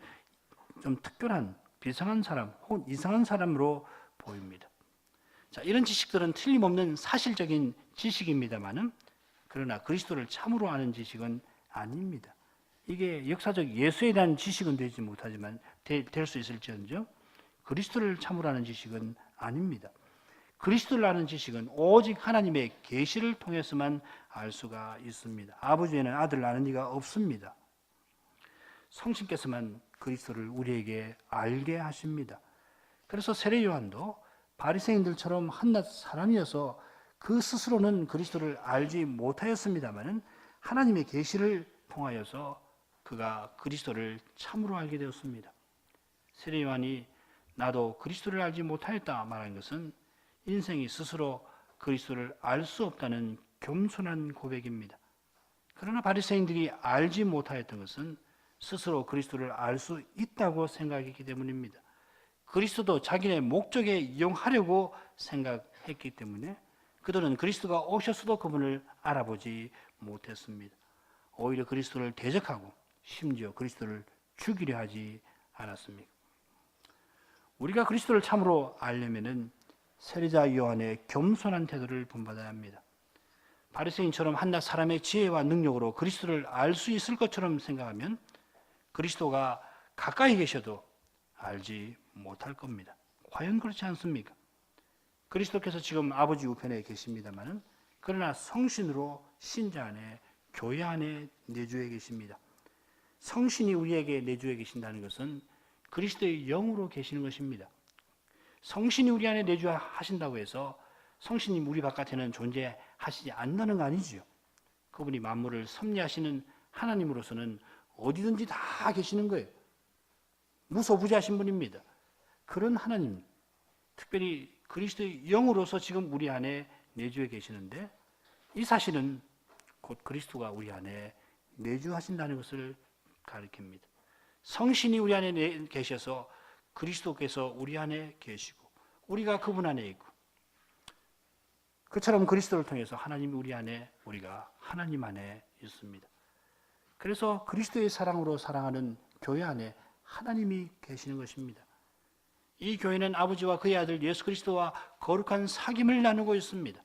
좀 특별한 비상한 사람 혹은 이상한 사람으로 보입니다. 자, 이런 지식들은 틀림없는 사실적인 지식입니다만은 그러나 그리스도를 참으로 아는 지식은 아닙니다. 이게 역사적 예수에 대한 지식은 되지 못하지만 될 수 있을지언정 그리스도를 참으로 아는 지식은 아닙니다. 그리스도를 아는 지식은 오직 하나님의 계시를 통해서만 알 수가 있습니다. 아버지 외에는 아들을 아는 이가 없습니다. 성신께서만 그리스도를 우리에게 알게 하십니다. 그래서 세례 요한도 바리새인들처럼 한낱 사람이어서 그 스스로는 그리스도를 알지 못하였습니다마는 하나님의 계시를 통하여서 그가 그리스도를 참으로 알게 되었습니다. 세례 요한이 나도 그리스도를 알지 못하였다 말한 것은 인생이 스스로 그리스도를 알 수 없다는 겸손한 고백입니다. 그러나 바리새인들이 알지 못하였던 것은 스스로 그리스도를 알 수 있다고 생각했기 때문입니다. 그리스도도 자기네 목적에 이용하려고 생각했기 때문에 그들은 그리스도가 오셨어도 그분을 알아보지 못했습니다. 오히려 그리스도를 대적하고 심지어 그리스도를 죽이려 하지 않았습니까? 우리가 그리스도를 참으로 알려면은 세례자 요한의 겸손한 태도를 본받아야 합니다. 바리새인처럼 한낱 사람의 지혜와 능력으로 그리스도를 알 수 있을 것처럼 생각하면 그리스도가 가까이 계셔도 알지 못할 겁니다. 과연 그렇지 않습니까? 그리스도께서 지금 아버지 우편에 계십니다마는 그러나 성신으로 신자 안에 교회 안에 내주해 계십니다. 성신이 우리에게 내주해 계신다는 것은 그리스도의 영으로 계시는 것입니다. 성신이 우리 안에 내주하신다고 해서 성신님 우리 바깥에는 존재하시지 않는 거 아니지요. 그분이 만물을 섭리하시는 하나님으로서는 어디든지 다 계시는 거예요. 무소부재하신 분입니다. 그런 하나님, 특별히 그리스도의 영으로서 지금 우리 안에 내주해 계시는데 이 사실은 곧 그리스도가 우리 안에 내주하신다는 것을 가리킵니다. 성신이 우리 안에 계셔서 그리스도께서 우리 안에 계시고 우리가 그분 안에 있고 그처럼 그리스도를 통해서 하나님이 우리 안에 우리가 하나님 안에 있습니다. 그래서 그리스도의 사랑으로 사랑하는 교회 안에 하나님이 계시는 것입니다. 이 교회는 아버지와 그의 아들 예수 그리스도와 거룩한 사귐을 나누고 있습니다.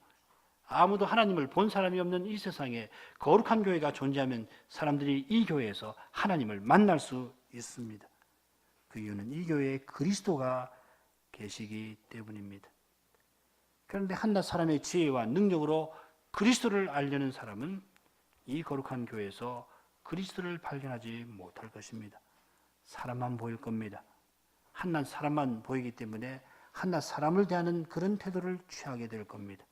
아무도 하나님을 본 사람이 없는 이 세상에 거룩한 교회가 존재하면 사람들이 이 교회에서 하나님을 만날 수 있습니다. 그 이유는 이 교회에 그리스도가 계시기 때문입니다. 그런데 한낱 사람의 지혜와 능력으로 그리스도를 알려는 사람은 이 거룩한 교회에서 그리스도를 발견하지 못할 것입니다. 사람만 보일 겁니다. 한낱 사람만 보이기 때문에 한낱 사람을 대하는 그런 태도를 취하게 될 겁니다.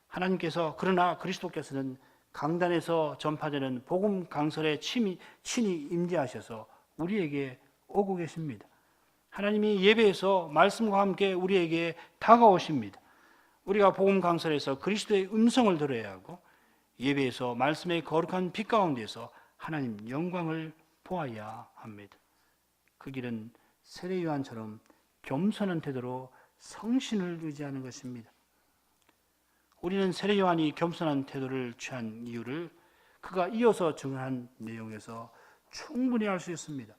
하나님께서 그러나 그리스도께서는 강단에서 전파되는 복음 강설에 친히 임재하셔서 우리에게 오고 계십니다. 하나님이 예배에서 말씀과 함께 우리에게 다가오십니다. 우리가 복음 강설에서 그리스도의 음성을 들어야 하고 예배에서 말씀의 거룩한 빛 가운데서 하나님 영광을 보아야 합니다. 그 길은 세례 요한처럼 겸손한 태도로 성신을 의지하는 것입니다. 우리는 세례 요한이 겸손한 태도를 취한 이유를 그가 이어서 증언한 내용에서 충분히 알 수 있습니다.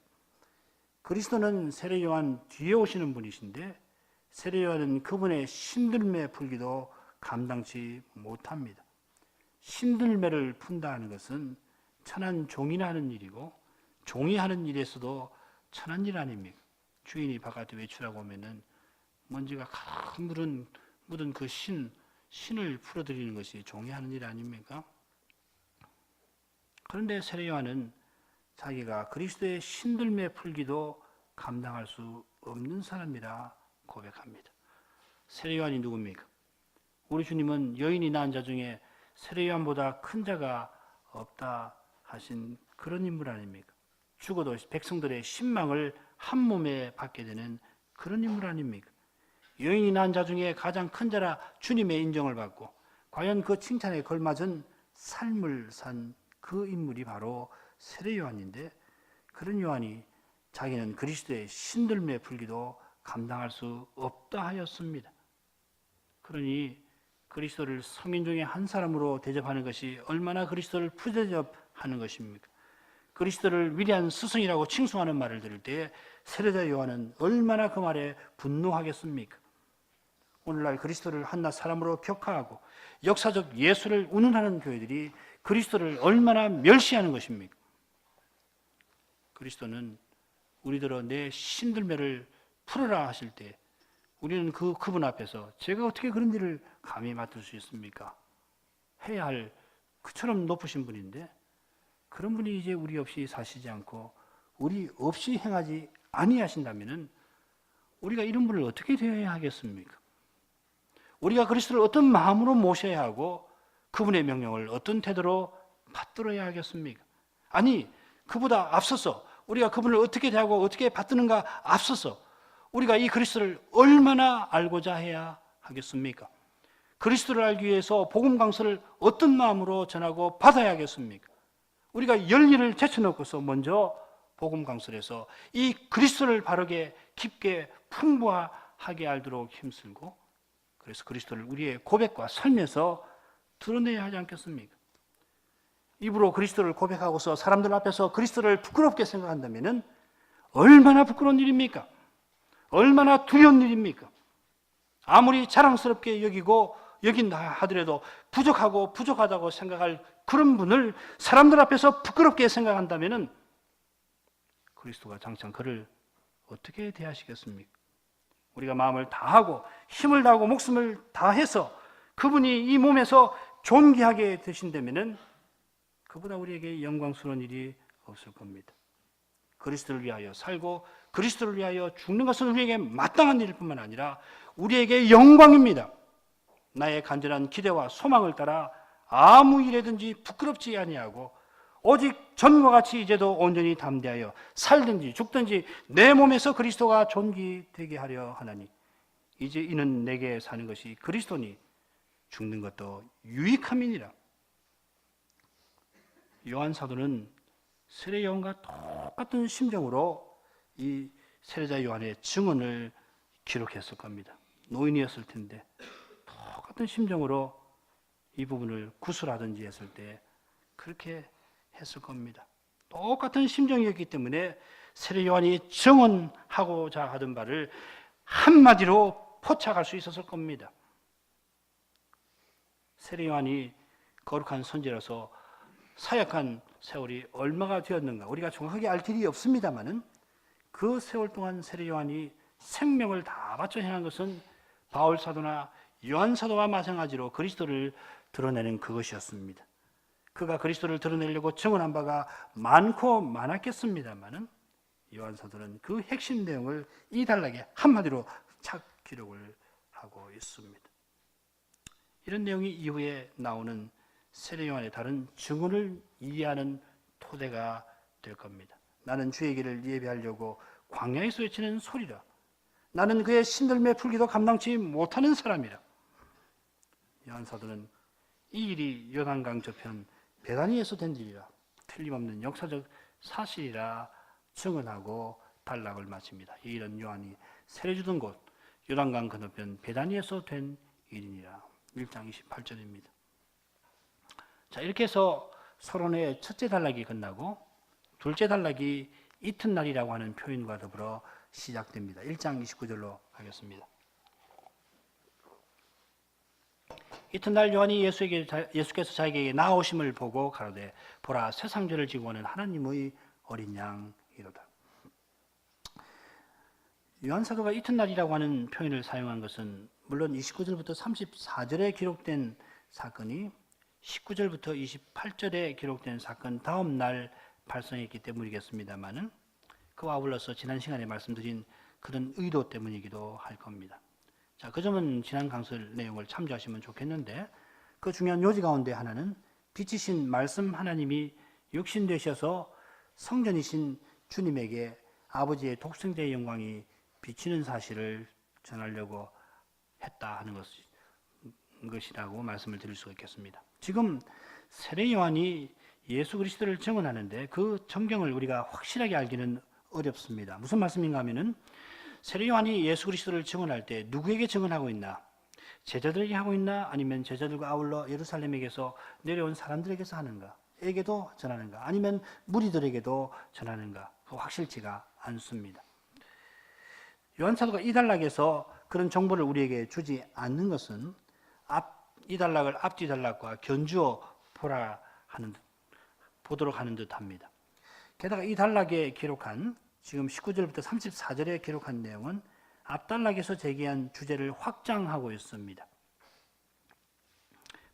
그리스도는 세례 요한 뒤에 오시는 분이신데 세례 요한은 그분의 신들매 풀기도 감당치 못합니다. 신들매를 푼다 하는 것은 천한 종이나 하는 일이고 종이 하는 일에서도 천한 일 아닙니까? 주인이 바깥에 외출하고 오면은 먼지가 가득 묻은 그 신을 풀어드리는 것이 종이 하는 일 아닙니까? 그런데 세례 요한은 자기가 그리스도의 신들매 풀기도 감당할 수 없는 사람이라 고백합니다. 세례 요한이 누굽니까? 우리 주님은 여인이 낳은 자 중에 세례 요한보다 큰 자가 없다 하신 그런 인물 아닙니까? 죽어도 백성들의 신망을 한 몸에 받게 되는 그런 인물 아닙니까? 여인이 낳은 자 중에 가장 큰 자라 주님의 인정을 받고 과연 그 칭찬에 걸맞은 삶을 산 그 인물이 바로 세례 요한인데 그런 요한이 자기는 그리스도의 신들매 풀기도 감당할 수 없다 하였습니다. 그러니 그리스도를 성인 중에 한 사람으로 대접하는 것이 얼마나 그리스도를 부대접하는 것입니까? 그리스도를 위대한 스승이라고 칭송하는 말을 들을 때 세례자 요한은 얼마나 그 말에 분노하겠습니까? 오늘날 그리스도를 한낱 사람으로 격하하고 역사적 예수를 운운하는 교회들이 그리스도를 얼마나 멸시하는 것입니까? 그리스도는 우리들어 내 신들매를 풀어라 하실 때 우리는 그분 앞에서 제가 어떻게 그런 일을 감히 맡을 수 있습니까? 해야 할 그처럼 높으신 분인데 그런 분이 이제 우리 없이 사시지 않고 우리 없이 행하지 아니하신다면은 우리가 이런 분을 어떻게 대해야 하겠습니까? 우리가 그리스도를 어떤 마음으로 모셔야 하고 그분의 명령을 어떤 태도로 받들어야 하겠습니까? 아니, 그보다 앞서서 우리가 그분을 어떻게 대하고 어떻게 받드는가 앞서서 우리가 이 그리스도를 얼마나 알고자 해야 하겠습니까? 그리스도를 알기 위해서 복음 강서를 어떤 마음으로 전하고 받아야 하겠습니까? 우리가 열일을 제쳐놓고서 먼저 복음 강설에서 이 그리스도를 바르게 깊게 풍부하게 알도록 힘쓰고 그래서 그리스도를 우리의 고백과 삶에서 드러내야 하지 않겠습니까? 입으로 그리스도를 고백하고서 사람들 앞에서 그리스도를 부끄럽게 생각한다면 얼마나 부끄러운 일입니까? 얼마나 두려운 일입니까? 아무리 자랑스럽게 여긴다 하더라도 부족하다고 생각할 그런 분을 사람들 앞에서 부끄럽게 생각한다면 그리스도가 장창 그를 어떻게 대하시겠습니까? 우리가 마음을 다하고 힘을 다하고 목숨을 다해서 그분이 이 몸에서 존귀하게 되신다면 그보다 우리에게 영광스러운 일이 없을 겁니다. 그리스도를 위하여 살고 그리스도를 위하여 죽는 것은 우리에게 마땅한 일일 뿐만 아니라 우리에게 영광입니다. 나의 간절한 기대와 소망을 따라 아무 일에든지 부끄럽지 아니하고 오직 전과 같이 이제도 온전히 담대하여 살든지 죽든지 내 몸에서 그리스도가 존귀되게 하려 하나니 이제 이는 내게 사는 것이 그리스도니 죽는 것도 유익함이니라. 요한 사도는 세례 요한과 똑같은 심정으로 이 세례자 요한의 증언을 기록했을 겁니다. 노인이었을 텐데 똑같은 심정으로 이 부분을 구술하든지 했을 때 그렇게 했을 겁니다. 똑같은 심정이었기 때문에 세례 요한이 증언하고자 하던 바를 한마디로 포착할 수 있었을 겁니다. 세례 요한이 거룩한 선지자로서 사역한 세월이 얼마가 되었는가 우리가 정확하게 알 길이 없습니다마는 그 세월 동안 세례 요한이 생명을 다 바쳐 행한 것은 바울 사도나 요한 사도와 마찬가지로 그리스도를 드러내는 그것이었습니다. 그가 그리스도를 드러내려고 증언한 바가 많고 많았겠습니다마는 요한 사도는 그 핵심 내용을 이달락에 한마디로 착 기록을 하고 있습니다. 이런 내용이 이후에 나오는 세례 요한의 다른 증언을 이해하는 토대가 될 겁니다. 나는 주의 길을 예비하려고 광야에서 외치는 소리라. 나는 그의 신들매 풀기도 감당치 못하는 사람이라. 요한 사도는 이 일이 요단강 저편 베다니에서 된 일이라 틀림없는 역사적 사실이라 증언하고 단락을 마칩니다. 이 일은 요한이 세례 주던 곳 요단강 건너편 베다니에서 된 일이니라. 1장 28절입니다. 자, 이렇게 해서 서론의 첫째 단락이 끝나고 둘째 단락이 이튿날이라고 하는 표현과 더불어 시작됩니다. 1장 29절로 가겠습니다. 이튿날 요한이 예수께서 자기에게 나오심을 보고 가로되 보라 세상죄를 지고 오는 하나님의 어린 양이로다. 요한 사도가 이튿날이라고 하는 표현을 사용한 것은 물론 29절부터 34절에 기록된 사건이 19절부터 28절에 기록된 사건 다음 날 발생했기 때문이겠습니다만은 그와 아울러서 지난 시간에 말씀드린 그런 의도 때문이기도 할 겁니다. 자, 그 점은 지난 강설 내용을 참조하시면 좋겠는데 그 중요한 요지 가운데 하나는 빛이신 말씀 하나님이 육신 되셔서 성전이신 주님에게 아버지의 독생자의 영광이 비치는 사실을 전하려고 했다 하는 것이라고 말씀을 드릴 수가 있겠습니다. 지금 세례 요한이 예수 그리스도를 증언하는데 그 정경을 우리가 확실하게 알기는 어렵습니다. 무슨 말씀인가 하면은 세례 요한이 예수 그리스도를 증언할 때 누구에게 증언하고 있나? 제자들에게 하고 있나? 아니면 제자들과 아울러 예루살렘에게서 내려온 사람들에게서 하는가? 에게도 전하는가? 아니면 무리들에게도 전하는가? 확실치가 않습니다. 요한 사도가 이 단락에서 그런 정보를 우리에게 주지 않는 것은 이 단락을 앞뒤 단락과 견주어 보도록 하는 듯합니다. 게다가 이 단락에 기록한 지금 19절부터 34절에 기록한 내용은 앞 단락에서 제기한 주제를 확장하고 있습니다.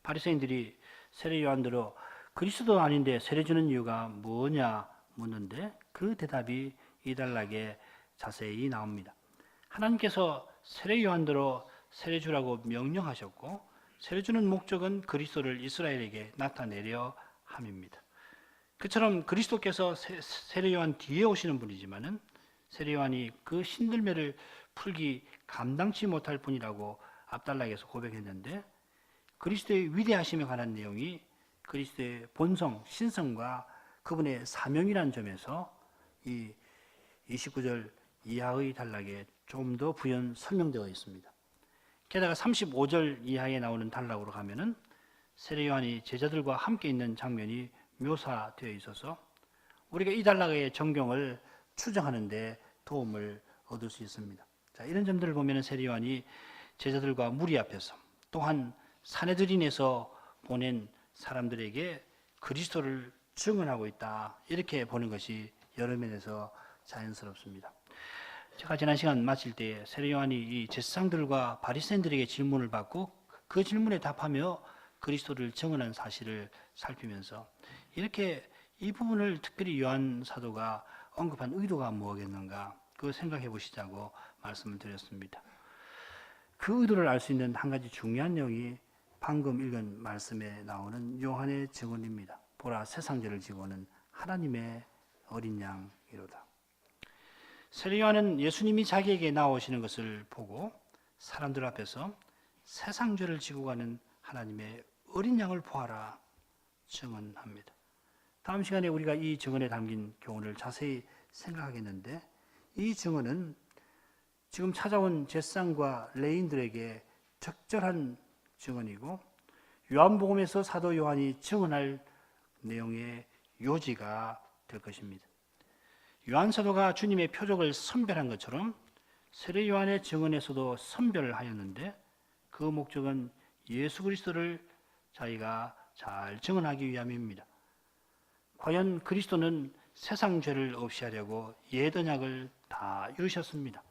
바리새인들이 세례 요한들로 그리스도 아닌데 세례 주는 이유가 뭐냐 묻는데 그 대답이 이 단락에 자세히 나옵니다. 하나님께서 세례 요한들로 세례 주라고 명령하셨고 세례 주는 목적은 그리스도를 이스라엘에게 나타내려 함입니다. 그처럼 그리스도께서 세례 요한 뒤에 오시는 분이지만은 세례 요한이 그 신들매를 풀기 감당치 못할 분이라고 앞단락에서 고백했는데 그리스도의 위대하심에 관한 내용이 그리스도의 본성, 신성과 그분의 사명이라는 점에서 이 29절 이하의 단락에 좀 더 부연 설명되어 있습니다. 게다가 35절 이하에 나오는 단락으로 가면은 세례 요한이 제자들과 함께 있는 장면이 묘사되어 있어서 우리가 이 단락의 정경을 추정하는 데 도움을 얻을 수 있습니다. 자, 이런 점들을 보면 세례 요한이 제자들과 무리 앞에서 또한 산헤드린에서 보낸 사람들에게 그리스도를 증언하고 있다. 이렇게 보는 것이 여러 면에서 자연스럽습니다. 제가 지난 시간 마칠 때 세례 요한이 이 제사장들과 바리새인들에게 질문을 받고 그 질문에 답하며 그리스도를 증언한 사실을 살피면서 이렇게 이 부분을 특별히 요한 사도가 언급한 의도가 뭐겠는가? 그 생각해 보시자고 말씀을 드렸습니다. 그 의도를 알 수 있는 한 가지 중요한 내용이 방금 읽은 말씀에 나오는 요한의 증언입니다. 보라, 세상 죄를 지고 오는 하나님의 어린 양이로다. 세례 요한은 예수님이 자기에게 나오시는 것을 보고 사람들 앞에서 세상 죄를 지고 가는 하나님의 어린 양을 보아라 증언합니다. 다음 시간에 우리가 이 증언에 담긴 교훈을 자세히 생각하겠는데, 이 증언은 지금 찾아온 제사장과 레인들에게 적절한 증언이고, 요한복음에서 사도 요한이 증언할 내용의 요지가 될 것입니다. 요한 사도가 주님의 표적을 선별한 것처럼 세례 요한의 증언에서도 선별을 하였는데, 그 목적은 예수 그리스도를 자기가 잘 증언하기 위함입니다. 과연 그리스도는 세상 죄를 없이 하려고 옛 언약을 다 이루셨습니다.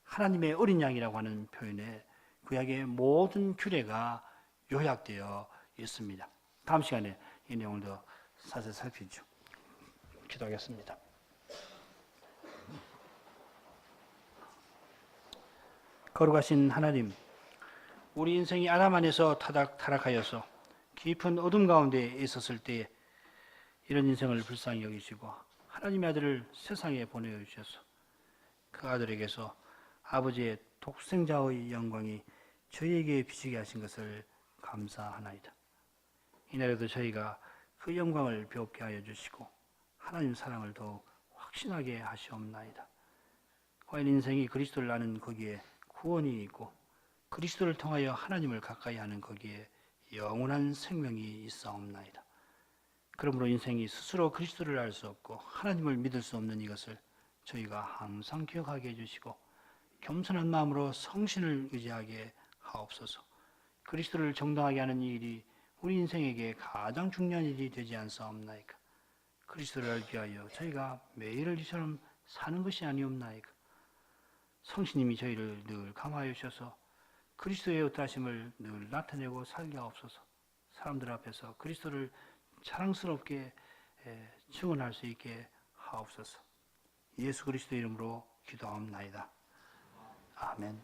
하나님의 어린 양이라고 하는 표현에 구약의 모든 규례가 요약되어 있습니다. 다음 시간에 이 내용을 더 자세히 살피죠. 기도하겠습니다. 거룩하신 하나님, 우리 인생이 아담 안에서 타락하여서 깊은 어둠 가운데 있었을 때 이런 인생을 불쌍히 여기시고 하나님의 아들을 세상에 보내주셔서 그 아들에게서 아버지의 독생자의 영광이 저희에게 비치게 하신 것을 감사하나이다. 이날에도 저희가 그 영광을 배웁게 하여 주시고 하나님 사랑을 더욱 확신하게 하시옵나이다. 과연 인생이 그리스도를 아는 거기에 구원이 있고 그리스도를 통하여 하나님을 가까이 하는 거기에 영원한 생명이 있사옵나이다. 그러므로 인생이 스스로 그리스도를 알 수 없고 하나님을 믿을 수 없는 이것을 저희가 항상 기억하게 해주시고 겸손한 마음으로 성신을 의지하게 하옵소서. 그리스도를 정당하게 하는 이 일이 우리 인생에게 가장 중요한 일이 되지 않사옵나이까. 그리스도를 알기 위하여 저희가 매일을 이처럼 사는 것이 아니옵나이까. 성신님이 저희를 늘 감화하여 주셔서 그리스도의 의타심을 늘 나타내고 살게 하옵소서. 사람들 앞에서 그리스도를 자랑스럽게 증언할 수 있게 하옵소서. 예수 그리스도 이름으로 기도하옵나이다. 아멘.